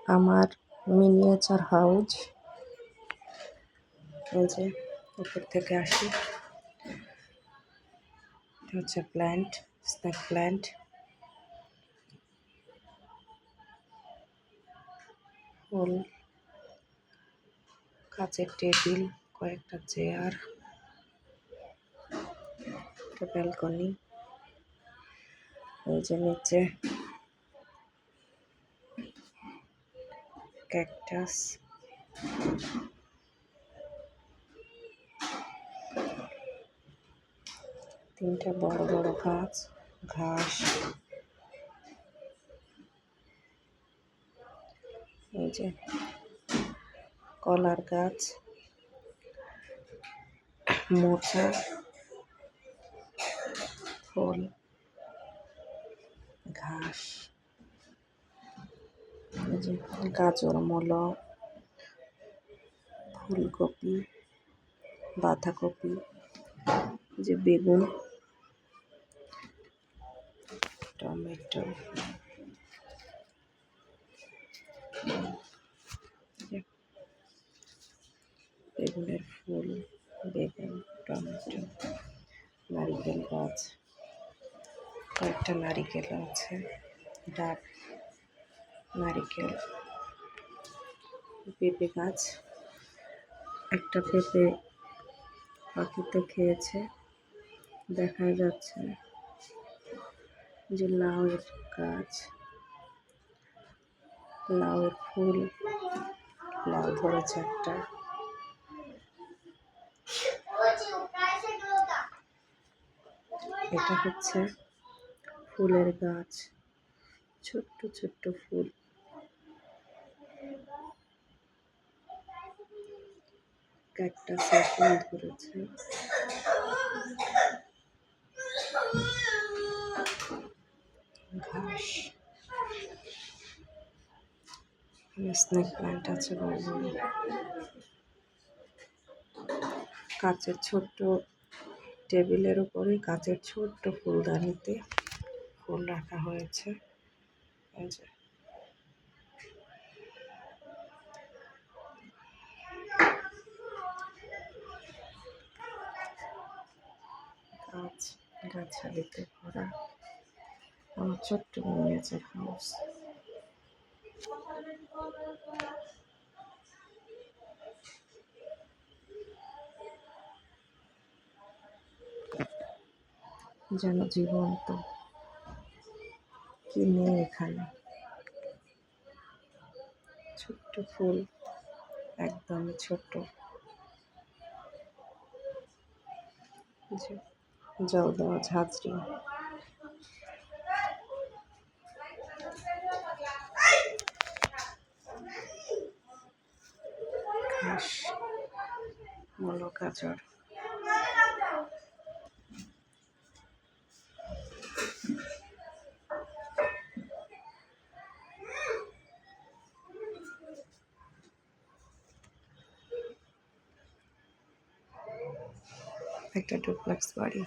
আমার miniature house. এই যে উপর থেকে আসি, এটা হচ্ছে প্ল্যান্ট, স্নেক প্ল্যান্ট। ফুল, কাচের টেবিল, কয়েকটা চেয়ার, একটা ব্যালকনি। এই যে নিচে ক্যাকটাস, তিনটা বড় বড় গাছ, ঘাস। এই যে কলার গাছ, মোচা, ফুল, ঘাস। এই যে গাজর, মূলো, ফুলকপি, বাঁধাকপি, যে বেগুন, টমেটো, বেগুনের ফুল, বেগুন, টমেটো, নারিকেল গাছ, কয়েকটা নারিকেল আছে, ডাব, নারিকেল, পেঁপে গাছ। একটা পেঁপে পাখিতে খেয়েছে, দেখা যাচ্ছে। যে লাউয়ের গাছ, লাউয়ের ফুল, লাউ ধরেছে একটা। এটা হচ্ছে ফুলের গাছ, ছোট্ট ছোট্ট ফুল। ক্যাকটাসের ফুল ধরেছে। ঘাস, স্নেক প্ল্যান্ট আছে বড় বড়। কাচের ছোট্ট টেবিলের উপরে কাচের ছোট্ট ফুলদানিতে ফুল রাখা হয়েছে। এই যে গাছ, গাছালিতে ভরা আমার ছোট্ট মিনিয়েচার হাউস। যেন জীবন্ত, কি নেই এখানে। ছোট্ট ফুল, একদমই ছোট্ট। জল দেওয়া ঝাঁঝরি, ঘাস, মূলো, গাজর। একটা ডুপ্লেক্স বাড়ি।